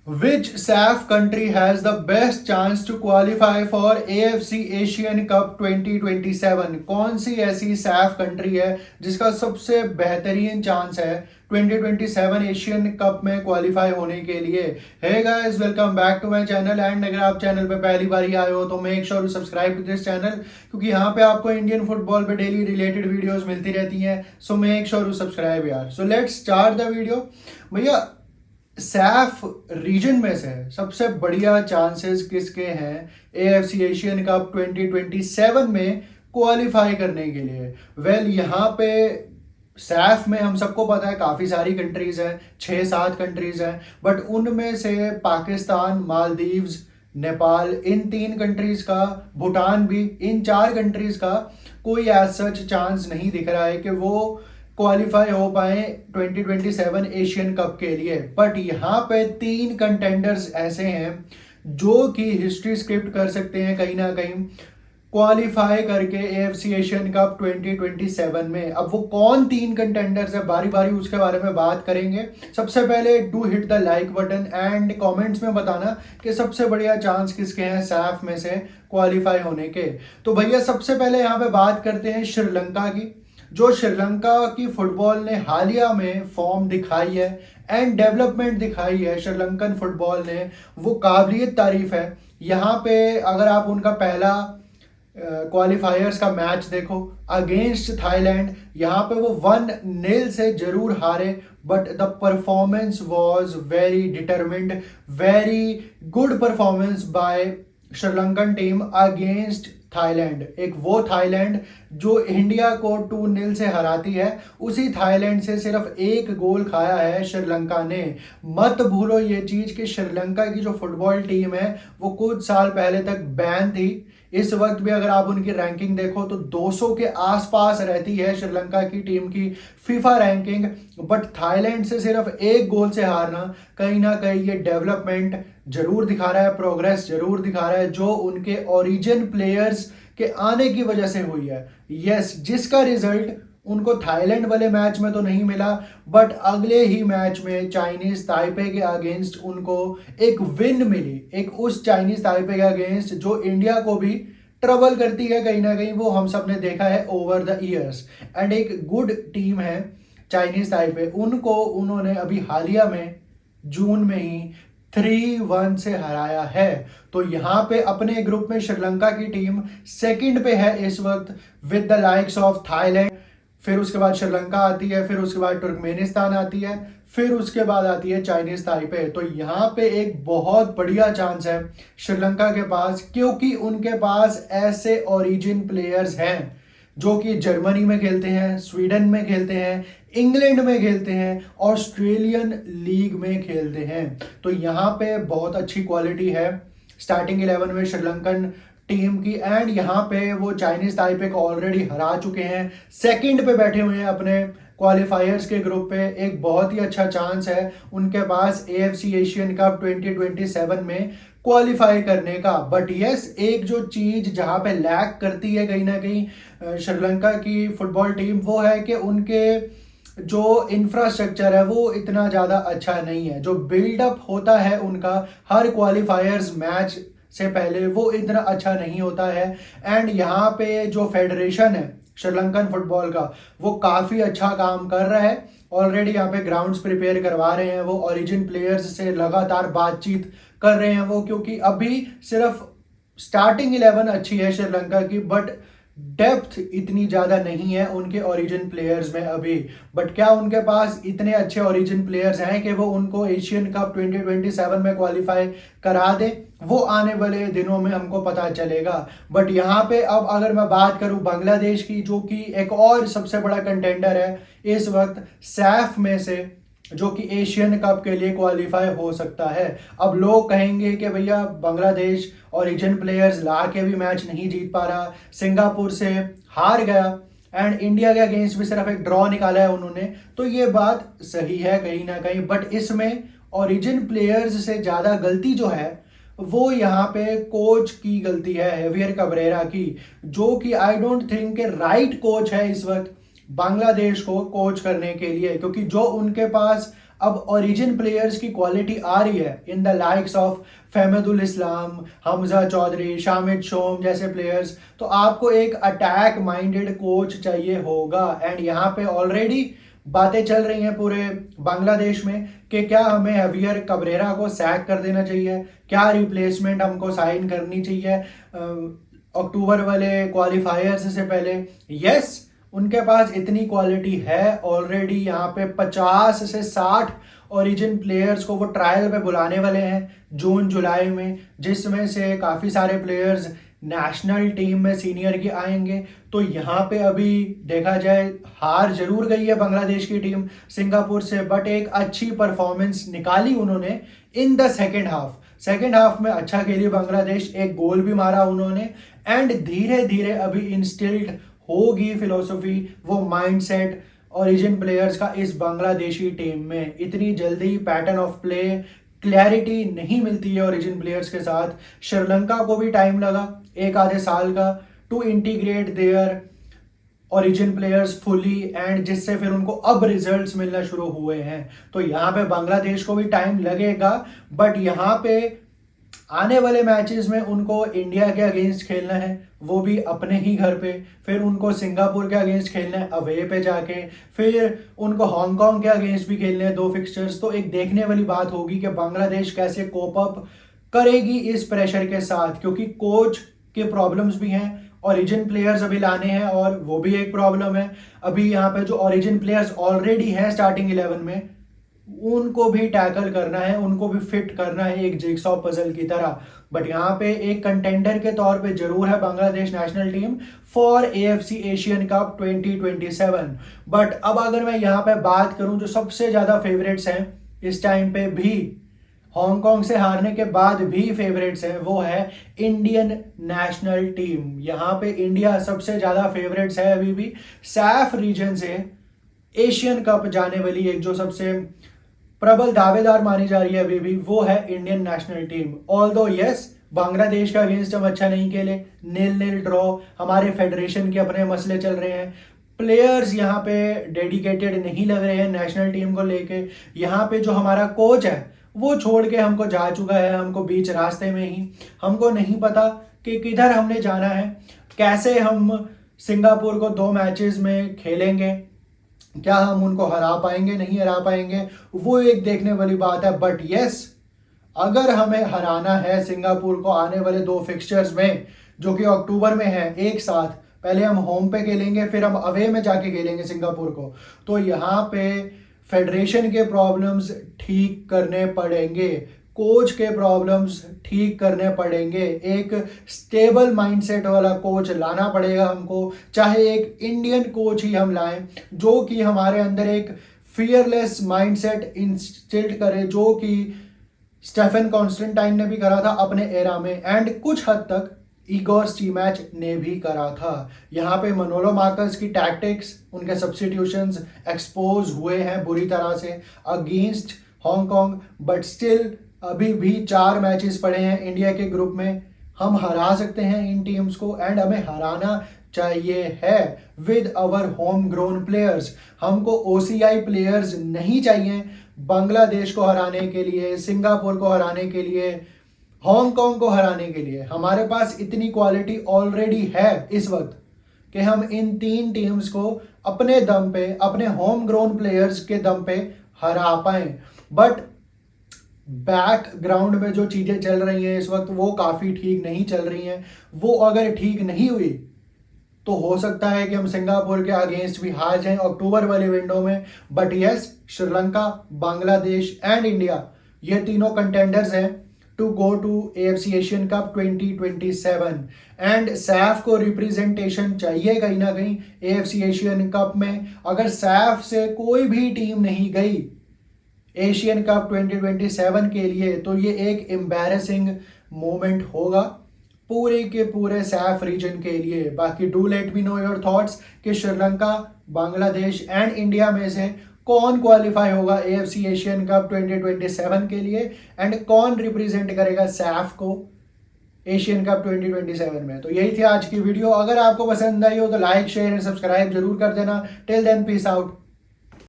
Which SAF country has the best chance to qualify for AFC Asian Cup 2027? कौन सी ऐसी SAF country है जिसका सबसे बेहतरीन चांस है 2027 एशियन कप में क्वालिफाई होने के लिए? Hey guys, welcome back to my channel. And अगर आप चैनल पे पहली बार ही आए हो तो make sure to subscribe to this channel, क्योंकि यहाँ पे आपको इंडियन फुटबॉल पे डेली रिलेटेड वीडियोस मिलती रहती हैं। So make sure to subscribe यार। So let's start the video. भैया, सैफ रीजन में से सबसे बढ़िया चांसेस किसके हैं एएफसी एशियन कप 2027 में क्वालिफाई करने के लिए? वेल, यहाँ पे सैफ में हम सबको पता है काफ़ी सारी कंट्रीज हैं, 6-7 कंट्रीज हैं, बट उनमें से पाकिस्तान, मालदीव्स, नेपाल, इन 3 कंट्रीज का, भूटान भी, इन 4 कंट्रीज का कोई एज सच चांस नहीं दिख रहा है कि वो क्वालिफाई हो पाए 2027 एशियन कप के लिए। बट यहाँ पे 3 कंटेंडर्स ऐसे हैं जो कि हिस्ट्री स्क्रिप्ट कर सकते हैं कहीं ना कहीं क्वालिफाई करके एएफसी एशियन कप 2027 में। अब वो कौन 3 कंटेंडर्स है, बारी बारी उसके बारे में बात करेंगे। सबसे पहले do hit the like button and comments में बताना कि सबसे बढ़िया चांस किसके हैं सैफ में से क्वालिफाई होने के। तो भैया, सबसे पहले यहाँ पे बात करते हैं श्रीलंका की। जो श्रीलंका की फुटबॉल ने हालिया में फॉर्म दिखाई है एंड डेवलपमेंट दिखाई है श्रीलंकन फुटबॉल ने, वो काबिलियत तारीफ है। यहाँ पे अगर आप उनका पहला क्वालिफायर्स का मैच देखो अगेंस्ट थाईलैंड, यहाँ पे वो 1-0 से जरूर हारे, but the performance was very determined, very good performance by Sri Lankan team against Thailand. एक वो थाईलैंड जो इंडिया को 2-0 से हराती है, उसी थाईलैंड से सिर्फ 1 गोल खाया है श्रीलंका ने। मत भूलो ये चीज कि श्रीलंका की जो फुटबॉल टीम है वो कुछ साल पहले तक बैन थी। इस वक्त भी अगर आप उनकी रैंकिंग देखो तो 200 के आसपास रहती है श्रीलंका की टीम की फीफा रैंकिंग। बट थाईलैंड से सिर्फ 1 गोल से हारना कहीं ना कहीं ये डेवलपमेंट जरूर दिखा रहा है, प्रोग्रेस जरूर दिखा रहा है, जो उनके ओरिजिन प्लेयर्स के आने की वजह से हुई है। यस, जिसका रिजल्ट उनको थाईलैंड वाले मैच में तो नहीं मिला, बट अगले ही मैच में चाइनीज ताइपे के अगेंस्ट उनको एक विन मिली, एक उस चाइनीज ताइपे के अगेंस्ट जो इंडिया को भी ट्रबल करती है कहीं ना कहीं, वो हम सब ने देखा है ओवर द ईयर्स। एंड एक गुड टीम है चाइनीज ताइपे, उनको उन्होंने अभी हालिया में जून में ही 3-1 से हराया है। तो यहाँ पे अपने ग्रुप में श्रीलंका की टीम सेकंड पे है इस वक्त with the likes of Thailand. फिर उसके बाद श्रीलंका आती है, फिर उसके बाद तुर्कमेनिस्तान आती है, फिर उसके बाद आती है चाइनीज ताइपे। तो यहाँ पे एक बहुत बढ़िया चांस है श्रीलंका के पास, क्योंकि उनके पास ऐसे ओरिजिन प्लेयर्स हैं जो कि जर्मनी में खेलते हैं, स्वीडन में खेलते हैं, इंग्लैंड में खेलते हैं, ऑस्ट्रेलियन लीग में खेलते हैं। तो यहाँ पे बहुत अच्छी क्वालिटी है स्टार्टिंग 11 में श्रीलंकन टीम की। एंड यहाँ पे वो चाइनीज ताइपे को ऑलरेडी हरा चुके हैं, सेकंड पे बैठे हुए हैं अपने क्वालिफायर्स के ग्रुप पे। एक बहुत ही अच्छा चांस है उनके पास एएफसी एशियन कप 2027 में क्वालिफाई करने का। बट यस, एक जो चीज जहां पे लैक करती है कहीं ना कहीं श्रीलंका की फुटबॉल टीम, वो है कि उनके जो इंफ्रास्ट्रक्चर है वो इतना ज़्यादा अच्छा नहीं है। जो बिल्डअप होता है उनका हर क्वालिफायर्स मैच से पहले, वो इतना अच्छा नहीं होता है। एंड यहाँ पे जो फेडरेशन है श्रीलंकन फुटबॉल का, वो काफ़ी अच्छा काम कर रहा है। ऑलरेडी यहाँ पे ग्राउंड्स प्रिपेयर करवा रहे हैं, वो ओरिजिन प्लेयर्स से लगातार बातचीत कर रहे हैं वो, क्योंकि अभी सिर्फ स्टार्टिंग 11 अच्छी है श्रीलंका की, बट डेप्थ इतनी ज़्यादा नहीं है उनके ओरिजिन प्लेयर्स में अभी। बट क्या उनके पास इतने अच्छे ओरिजिन प्लेयर्स हैं कि वो उनको एशियन कप 2027 में क्वालिफाई करा दे? वो आने वाले दिनों में हमको पता चलेगा। बट यहाँ पे अब अगर मैं बात करूँ बांग्लादेश की, जो कि एक और सबसे बड़ा कंटेंडर है इस वक्त सैफ में से, जो कि एशियन कप के लिए क्वालिफाई हो सकता है। अब लोग कहेंगे कि भैया बांग्लादेश ओरिजिन प्लेयर्स ला के भी मैच नहीं जीत पा रहा, सिंगापुर से हार गया एंड इंडिया के अगेंस्ट भी सिर्फ एक ड्रॉ निकाला है उन्होंने। तो ये बात सही है कहीं ना कहीं, बट इसमें ओरिजिन प्लेयर्स से ज़्यादा गलती जो है वो यहाँ पे कोच की गलती है, हेवियर कबरेरा की, जो कि I don't think right coach है इस वक्त बांग्लादेश को कोच करने के लिए। क्योंकि जो उनके पास अब ओरिजिन प्लेयर्स की क्वालिटी आ रही है इन द लाइक्स ऑफ फहमदुल इस्लाम, हमजा चौधरी, शामिद शोम जैसे प्लेयर्स। तो आपको एक अटैक माइंडेड कोच चाहिए होगा। एंड यहाँ पे ऑलरेडी बातें चल रही हैं पूरे बांग्लादेश में कि क्या हमें हवियर कबरेरा को सैक कर देना चाहिए, क्या रिप्लेसमेंट हमको साइन करनी चाहिए अक्टूबर वाले क्वालिफायर्स से पहले। यस, उनके पास इतनी क्वालिटी है ऑलरेडी। यहाँ पे 50 से 60 ओरिजिन प्लेयर्स को वो ट्रायल पे बुलाने वाले हैं जून जुलाई में, जिसमें से काफ़ी सारे प्लेयर्स नेशनल टीम में सीनियर के आएंगे। तो यहाँ पे अभी देखा जाए हार जरूर गई है बांग्लादेश की टीम सिंगापुर से, बट एक अच्छी परफॉर्मेंस निकाली उन्होंने इन द सेकेंड हाफ में अच्छा खेली बांग्लादेश, एक गोल भी मारा उन्होंने। एंड धीरे धीरे अभी इंस्टिल्ड होगी फिलोसफी, वो माइंडसेट ओरिजिन प्लेयर्स का इस बांग्लादेशी टीम में। इतनी जल्दी पैटर्न ऑफ प्ले क्लैरिटी नहीं मिलती है ओरिजिन प्लेयर्स के साथ। श्रीलंका को भी टाइम लगा एक आधे साल का to integrate their origin players fully, and जिससे फिर उनको अब रिजल्ट्स मिलना शुरू हुए हैं। तो यहाँ पे बांग्लादेश को भी टाइम लगेगा, बट यहाँ पे आने वाले मैचेस में उनको इंडिया के अगेंस्ट खेलना है, वो भी अपने ही घर पे, फिर उनको सिंगापुर के अगेंस्ट खेलना है अवे पे जाके, फिर उनको हांगकांग के अगेंस्ट भी खेलने हैं 2 फिक्सचर्स। तो एक देखने वाली बात होगी कि बांग्लादेश कैसे कोप अप करेगी इस प्रेशर के साथ, क्योंकि कोच के प्रॉब्लम्स भी हैं, ओरिजिन प्लेयर्स अभी लाने हैं और वो भी एक प्रॉब्लम है। अभी यहाँ पे जो ओरिजिन प्लेयर्स ऑलरेडी हैं स्टार्टिंग 11 में, उनको भी टैकल करना है, उनको भी फिट करना है एक जिगसॉ पजल की तरह। बट यहाँ पे एक कंटेंडर के तौर पे जरूर है Bangladesh national team for AFC Asian cup 2027। But अब अगर मैं यहाँ पे बात करूं जो सबसे ज्यादा फेवरेट्स हैं इस टाइम पे भी, हांगकांग से हारने के बाद भी फेवरेट्स हैं, वो है इंडियन नेशनल टीम। यहाँ पे इंडिया सबसे ज्यादा फेवरेट्स है अभी भी। सैफ रीजन से एशियन कप जाने वाली एक जो सबसे प्रबल दावेदार मानी जा रही है अभी भी, वो है Indian national team. Although yes, Bangladesh का अगेंस्ट हम अच्छा नहीं खेले, 0-0 ड्रॉ, हमारे फेडरेशन के अपने मसले चल रहे हैं, प्लेयर्स यहाँ पे डेडिकेटेड नहीं लग रहे हैं नेशनल टीम को लेके। यहाँ पे जो हमारा कोच है वो छोड़ के हमको जा चुका है, हमको बीच रास्ते में ही, हमको नहीं पता कि किधर हमने जाना है, कैसे हम सिंगापुर को 2 मैचेस में खेलेंगे, क्या हम उनको हरा पाएंगे नहीं हरा पाएंगे, वो एक देखने वाली बात है। बट यस, अगर हमें हराना है सिंगापुर को आने वाले 2 फिक्सचर्स में जो कि अक्टूबर में है एक साथ, पहले हम होम पे खेलेंगे फिर हम अवे में जाके खेलेंगे सिंगापुर को, तो यहाँ पे फेडरेशन के प्रॉब्लम्स ठीक करने पड़ेंगे, कोच के प्रॉब्लम्स ठीक करने पड़ेंगे, एक स्टेबल माइंडसेट वाला कोच लाना पड़ेगा हमको, चाहे एक इंडियन कोच ही हम लाएं जो कि हमारे अंदर एक फियरलेस माइंडसेट इंस्टिल करे, जो कि स्टेफन कॉन्स्टेंटाइन ने भी करा था अपने एरा में, एंड कुछ हद तक इगोर स्टीमैच ने भी करा था। यहाँ पे मनोलो मार्कस की टैक्टिक्स, उनके सब्स्टिट्यूशंस एक्सपोज हुए हैं बुरी तरह से अगेंस्ट हांगकांग, बट स्टिल अभी भी 4 मैचेस पड़े हैं इंडिया के ग्रुप में, हम हरा सकते हैं इन टीम्स को, एंड हमें हराना चाहिए है with our home grown players. हमको OCI प्लेयर्स नहीं चाहिए बांग्लादेश को हराने के लिए, सिंगापुर को हराने के लिए, हांगकांग को हराने के लिए। हमारे पास इतनी क्वालिटी ऑलरेडी है इस वक्त कि हम इन 3 टीम्स को अपने दम पे, अपने होम ग्रोन प्लेयर्स के दम पे हरा पाए। बट बैकग्राउंड में जो चीजें चल रही हैं इस वक्त वो काफी ठीक नहीं चल रही हैं। वो अगर ठीक नहीं हुई तो हो सकता है कि हम सिंगापुर के अगेंस्ट भी हार जाएं अक्टूबर वाली विंडो में। But yes, Sri Lanka, Bangladesh and India, ये तीनों कंटेंडर्स हैं to go to AFC Asian cup 2027। And SAFF को रिप्रेजेंटेशन चाहिए कहीं ना कहीं AFC एशियन कप में। अगर सैफ से कोई भी टीम नहीं गई एशियन कप 2027 के लिए तो ये एक एम्बैरेसिंग मोमेंट होगा पूरे के पूरे सैफ रीजन के लिए। बाकी do let me know your thoughts कि श्रीलंका, बांग्लादेश एंड इंडिया में से कौन क्वालिफाई होगा AFC एशियन कप 2027 के लिए, एंड कौन रिप्रेजेंट करेगा सैफ को एशियन कप 2027 में। तो यही थी आज की वीडियो। अगर आपको पसंद आई हो तो लाइक, शेयर एंड सब्सक्राइब जरूर कर देना। Till then, peace out.